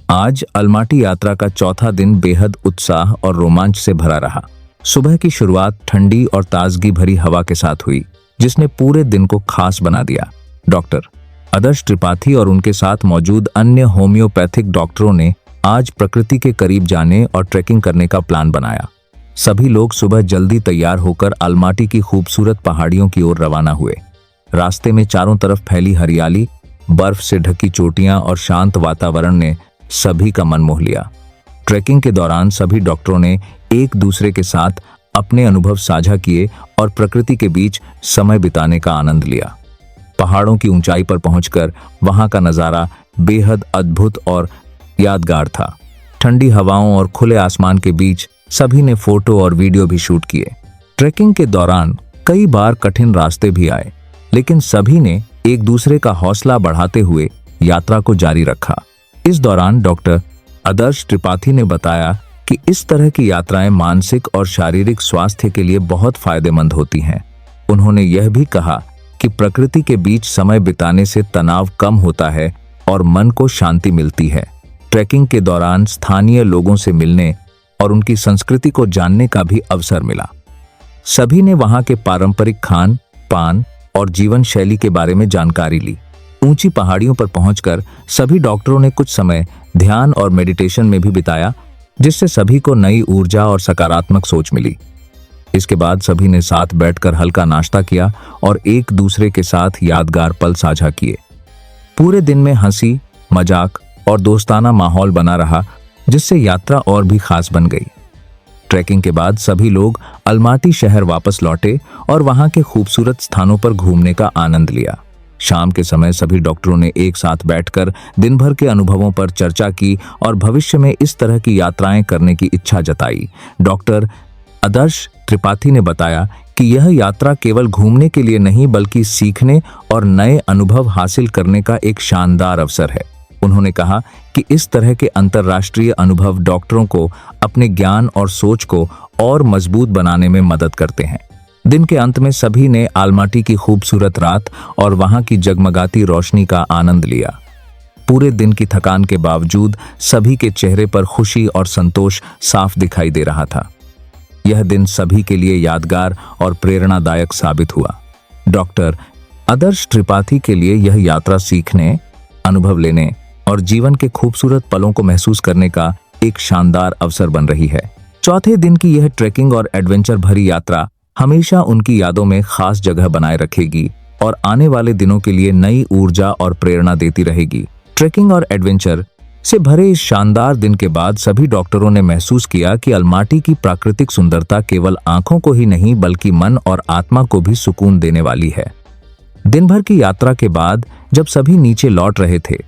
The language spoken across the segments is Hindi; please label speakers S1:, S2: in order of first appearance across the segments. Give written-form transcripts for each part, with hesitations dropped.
S1: आज अलमाटी यात्रा का चौथा दिन बेहद उत्साह और रोमांच से भरा रहा। सुबह की शुरुआत ठंडी और ताजगी भरी हवा के साथ हुई, जिसने पूरे दिन को खास बना दिया। डॉक्टर आदर्श त्रिपाठी और उनके साथ मौजूद अन्य होम्योपैथिक डॉक्टरों ने आज प्रकृति के करीब जाने और ट्रैकिंग करने का प्लान बनाया। सभी लोग सुबह जल्दी तैयार होकर अलमाटी की खूबसूरत पहाड़ियों की ओर रवाना हुए। रास्ते में चारों तरफ फैली हरियाली, बर्फ से ढकी चोटियां और शांत वातावरण ने सभी का मन मोह लिया। ट्रैकिंग के दौरान सभी डॉक्टरों ने एक दूसरे के साथ अपने अनुभव साझा किए और प्रकृति के बीच समय बिताने का आनंद लिया। पहाड़ों की ऊंचाई पर पहुंचकर वहां का नजारा बेहद अद्भुत और यादगार था। ठंडी हवाओं और खुले आसमान के बीच सभी ने फोटो और वीडियो भी शूट किए। ट्रैकिंग के दौरान कई बार कठिन रास्ते भी आए, लेकिन सभी ने एक दूसरे का हौसला बढ़ाते हुए यात्रा को जारी रखा। इस दौरान डॉक्टर आदर्श त्रिपाठी ने बताया कि इस तरह की यात्राएं मानसिक और शारीरिक स्वास्थ्य के लिए बहुत फायदेमंद होती हैं। उन्होंने यह भी कहा कि प्रकृति के बीच समय बिताने से तनाव कम होता है और मन को शांति मिलती है। ट्रैकिंग के दौरान स्थानीय लोगों से मिलने और उनकी संस्कृति को जानने का भी अवसर मिला। सभी ने वहां के पारंपरिक खान पान और जीवन शैली के बारे में जानकारी ली। ऊंची पहाड़ियों पर पहुंचकर सभी डॉक्टरों ने कुछ समय ध्यान और मेडिटेशन में भी बिताया, जिससे सभी को नई ऊर्जा और सकारात्मक सोच मिली। इसके बाद सभी ने साथ बैठकर हल्का नाश्ता किया और एक दूसरे के साथ यादगार पल साझा किए। पूरे दिन में हंसी, मजाक और दोस्ताना माहौल बना रहा, जिससे यात्रा और भी खास बन गई। ट्रैकिंग के बाद सभी लोग अलमाटी शहर वापस लौटे और वहां के खूबसूरत स्थानों पर घूमने का आनंद लिया। शाम के समय सभी डॉक्टरों ने एक साथ बैठकर दिन भर के अनुभवों पर चर्चा की और भविष्य में इस तरह की यात्राएं करने की इच्छा जताई। डॉक्टर आदर्श त्रिपाठी ने बताया कि यह यात्रा केवल घूमने के लिए नहीं, बल्कि सीखने और नए अनुभव हासिल करने का एक शानदार अवसर है। उन्होंने कहा कि इस तरह के अंतर्राष्ट्रीय अनुभव डॉक्टरों को अपने ज्ञान और सोच को और मजबूत बनाने में मदद करते हैं। दिन के अंत में सभी ने अलमाटी की खूबसूरत रात और वहां की जगमगाती रोशनी का आनंद लिया। पूरे दिन की थकान के बावजूद सभी के चेहरे पर खुशी और संतोष साफ दिखाई दे रहा था। यह दिन सभी के लिए यादगार और प्रेरणादायक साबित हुआ। डॉक्टर आदर्श त्रिपाठी के लिए यह यात्रा सीखने, अनुभव लेने और जीवन के खूबसूरत पलों को महसूस करने का एक शानदार अवसर बन रही है। चौथे दिन की यह ट्रैकिंग और एडवेंचर भरी यात्रा हमेशा उनकी यादों में खास जगह बनाए रखेगी और आने वाले दिनों के लिए नई ऊर्जा और प्रेरणा देती रहेगी। ट्रैकिंग और एडवेंचर से भरे इस शानदार दिन के बाद सभी डॉक्टरों ने महसूस किया कि अलमाटी की प्राकृतिक सुंदरता केवल आंखों को ही नहीं, बल्कि मन और आत्मा को भी सुकून देने वाली है। दिन भर की यात्रा के बाद जब सभी नीचे लौट रहे थे,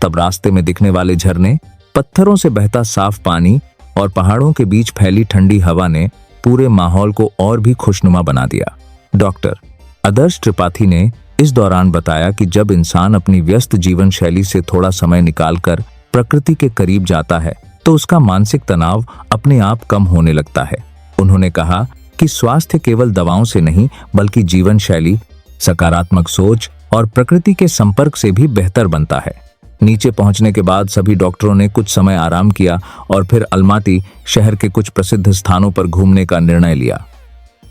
S1: तब रास्ते में दिखने वाले झरने, पत्थरों से बहता साफ पानी और पहाड़ों के बीच फैली ठंडी हवा ने पूरे माहौल को और भी खुशनुमा बना दिया। डॉक्टर आदर्श त्रिपाठी ने इस दौरान बताया कि जब इंसान अपनी व्यस्त जीवन शैली से थोड़ा समय निकालकर प्रकृति के करीब जाता है, तो उसका मानसिक तनाव अपने आप कम होने लगता है। उन्होंने कहा कि स्वास्थ्य केवल दवाओं से नहीं, बल्कि जीवन शैली, सकारात्मक सोच और प्रकृति के संपर्क से भी बेहतर बनता है। नीचे पहुंचने के बाद सभी डॉक्टरों ने कुछ समय आराम किया और फिर अलमाटी शहर के कुछ प्रसिद्ध स्थानों पर घूमने का निर्णय लिया।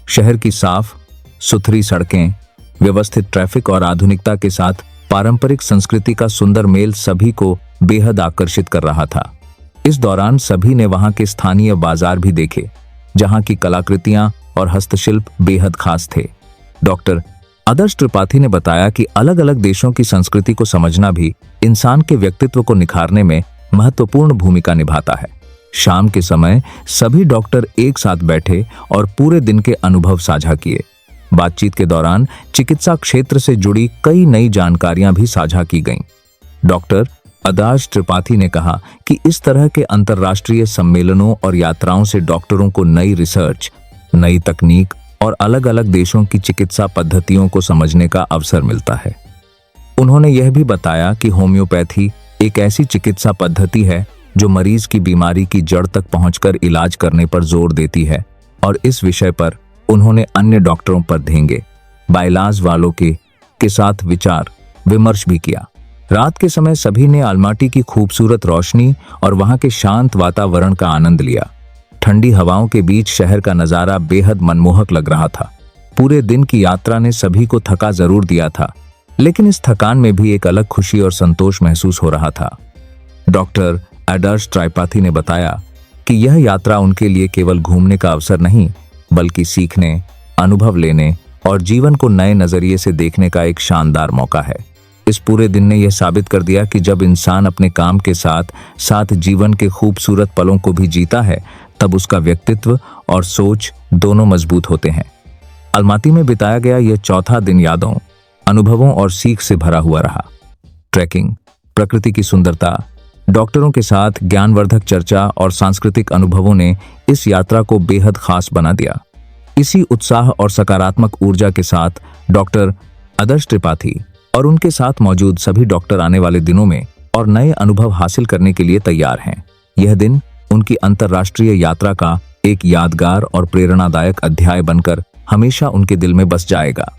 S1: शहर की साफ सुथरी सड़कें, व्यवस्थित ट्रैफिक और आधुनिकता के साथ पारंपरिक संस्कृति का सुंदर मेल सभी को बेहद आकर्षित कर रहा था। इस दौरान सभी ने वहां के स्थानीय बाजार भी देखे, जहां की कलाकृतियां और हस्तशिल्प बेहद खास थे। डॉक्टर आदर्श त्रिपाठी ने बताया कि अलग अलग देशों की संस्कृति को समझना भी इंसान के व्यक्तित्व को निखारने में महत्वपूर्ण भूमिका निभाता है। शाम के समय सभी डॉक्टर एक साथ बैठे और पूरे दिन के अनुभव साझा किए। बातचीत के दौरान चिकित्सा क्षेत्र से जुड़ी कई नई जानकारियां भी साझा की गईं। डॉक्टर आदर्श त्रिपाठी ने कहा कि इस तरह के अंतर्राष्ट्रीय सम्मेलनों और यात्राओं से डॉक्टरों को नई रिसर्च, नई तकनीक और अलग अलग देशों की चिकित्सा पद्धतियों को समझने का अवसर मिलता है। उन्होंने यह भी बताया कि होम्योपैथी एक ऐसी चिकित्सा पद्धति है जो मरीज की बीमारी की जड़ तक पहुंचकर इलाज करने पर जोर देती है, और इस विषय पर उन्होंने अन्य डॉक्टरों पर धेंगे बाइलाज वालों के साथ विचार विमर्श भी किया। रात के समय सभी ने आलमाटी की खूबसूरत रोशनी और वहां के शांत वातावरण का आनंद लिया। ठंडी हवाओं के बीच शहर का नजारा बेहद मनमोहक लग रहा था। पूरे दिन की यात्रा ने सभी को थका जरूर दिया था, लेकिन इस थकान में भी एक अलग खुशी और संतोष महसूस हो रहा था। डॉक्टर आदर्श त्रिपाठी ने बताया कि यह यात्रा उनके लिए केवल घूमने का अवसर नहीं, बल्कि सीखने, अनुभव लेने और जीवन को नए नजरिए से देखने का एक शानदार मौका है। इस पूरे दिन ने यह साबित कर दिया कि जब इंसान अपने काम के साथ साथ जीवन के खूबसूरत पलों को भी जीता है, तब उसका व्यक्तित्व और सोच दोनों मजबूत होते हैं। अलमाती में बिताया गया यह चौथा दिन यादों, अनुभवों और सीख से भरा हुआ रहा। ट्रैकिंग, प्रकृति की सुंदरता, डॉक्टरों के साथ ज्ञानवर्धक चर्चा और सांस्कृतिक अनुभवों ने इस यात्रा को बेहद खास बना दिया। इसी उत्साह और सकारात्मक ऊर्जा के साथ डॉक्टर आदर्श त्रिपाठी और उनके साथ मौजूद सभी डॉक्टर आने वाले दिनों में और नए अनुभव हासिल करने के लिए तैयार हैं। यह दिन उनकी अंतर्राष्ट्रीय यात्रा का एक यादगार और प्रेरणादायक अध्याय बनकर हमेशा उनके दिल में बस जाएगा।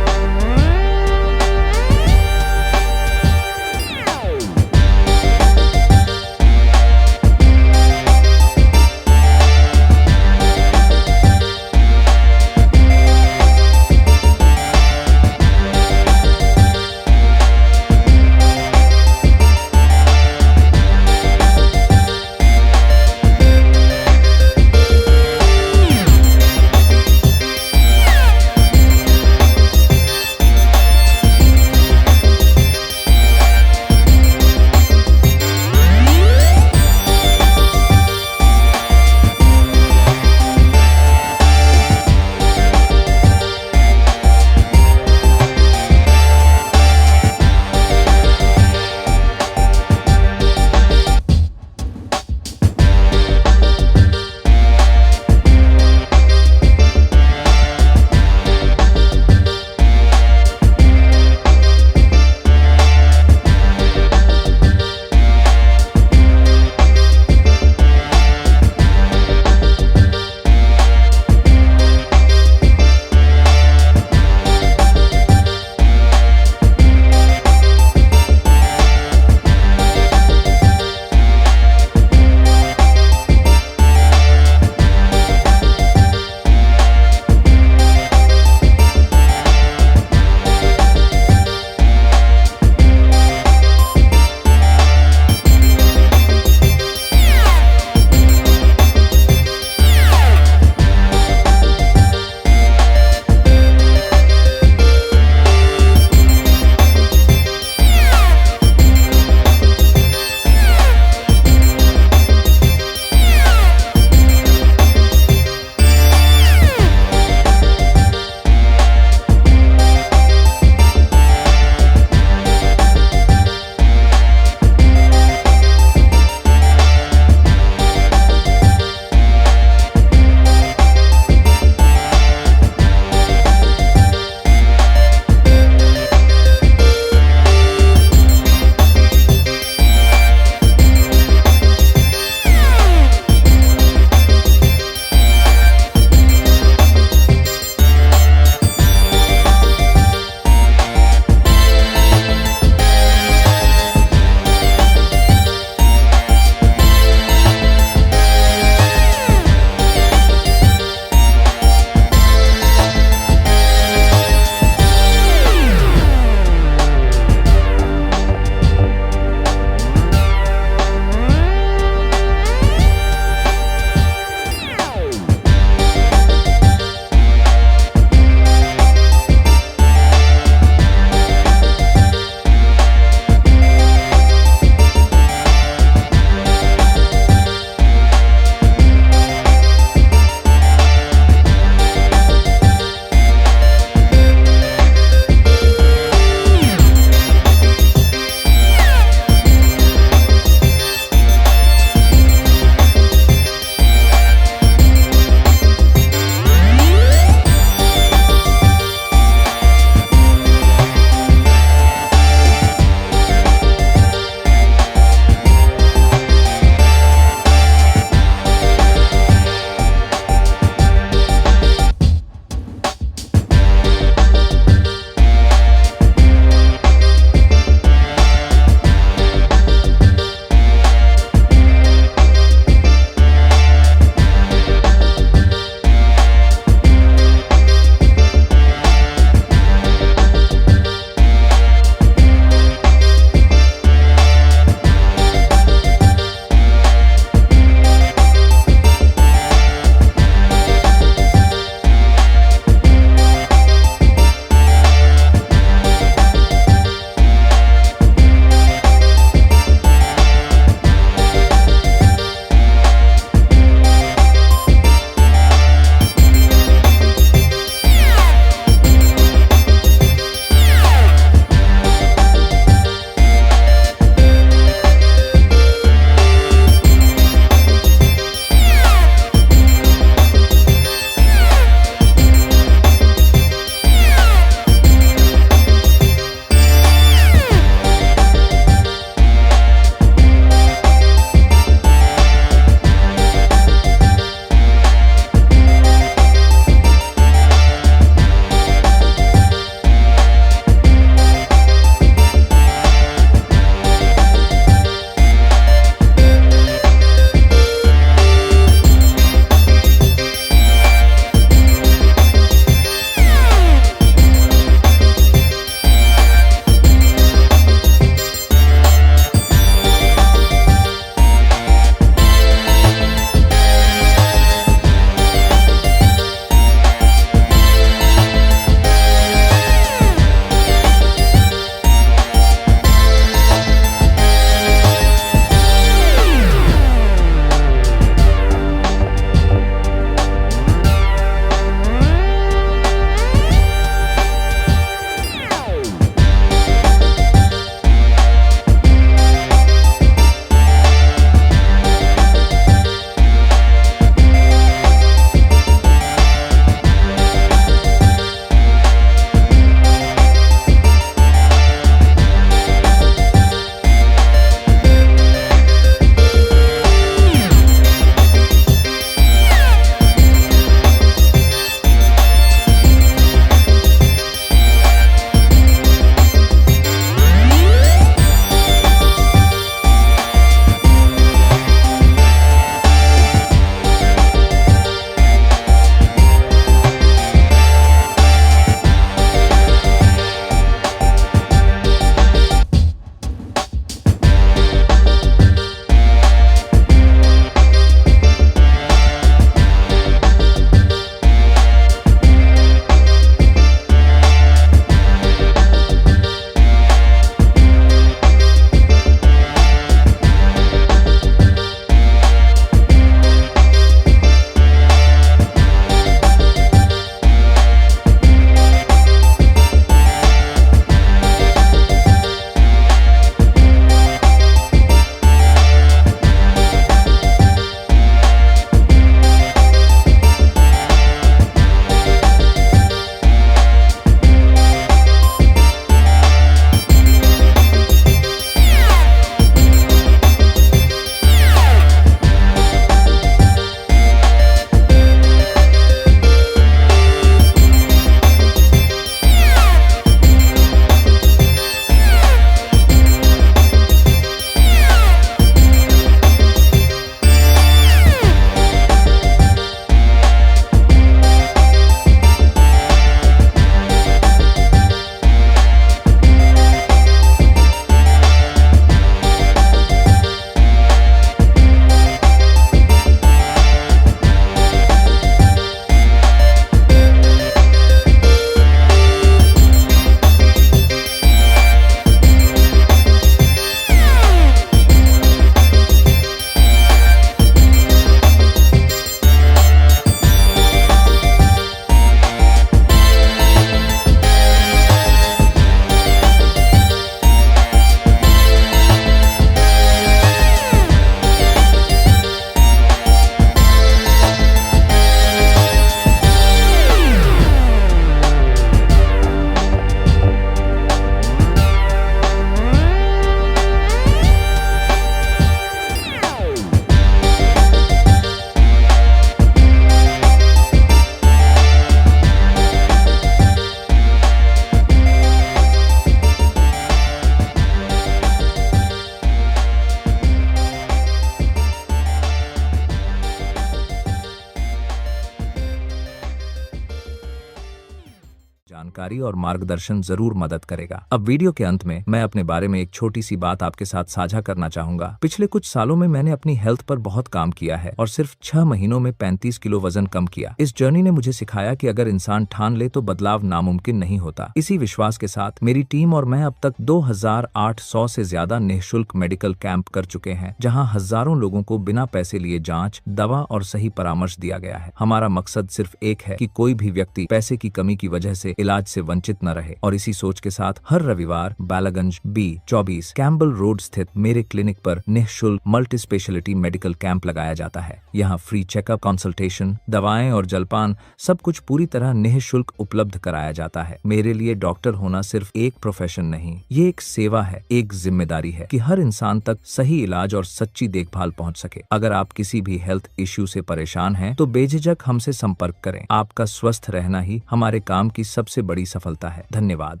S1: जानकारी और मार्गदर्शन जरूर मदद करेगा। अब वीडियो के अंत में मैं अपने बारे में एक छोटी सी बात आपके साथ साझा करना चाहूंगा। पिछले कुछ सालों में मैंने अपनी हेल्थ पर बहुत काम किया है और सिर्फ 6 महीनों में 35 किलो वजन कम किया। इस जर्नी ने मुझे सिखाया कि अगर इंसान ठान ले तो बदलाव नामुमकिन नहीं होता। इसी विश्वास के साथ मेरी टीम और मैं अब तक 2800 से ज्यादा निःशुल्क मेडिकल कैंप कर चुके हैं, जहां हजारों लोगों को बिना पैसे लिए जांच, दवा और सही परामर्श दिया गया है। हमारा मकसद सिर्फ एक है कि कोई भी व्यक्ति पैसे की कमी की वजह से इलाज से वंचित न रहे। और इसी सोच के साथ हर रविवार बालागंज B24 कैम्बल रोड स्थित मेरे क्लिनिक पर निःशुल्क मल्टी स्पेशलिटी मेडिकल कैंप लगाया जाता है। यहाँ फ्री चेकअप, कंसल्टेशन, दवाएं और जलपान सब कुछ पूरी तरह निःशुल्क उपलब्ध कराया जाता है। मेरे लिए डॉक्टर होना सिर्फ एक प्रोफेशन नहीं, ये एक सेवा है, एक जिम्मेदारी है कि हर इंसान तक सही इलाज और सच्ची देखभाल पहुंच सके। अगर आप किसी भी हेल्थ इश्यू से परेशान हैं, तो बेझिझक हमसे संपर्क करें। आपका स्वस्थ रहना ही हमारे काम की सबसे बड़ी सफलता है। धन्यवाद।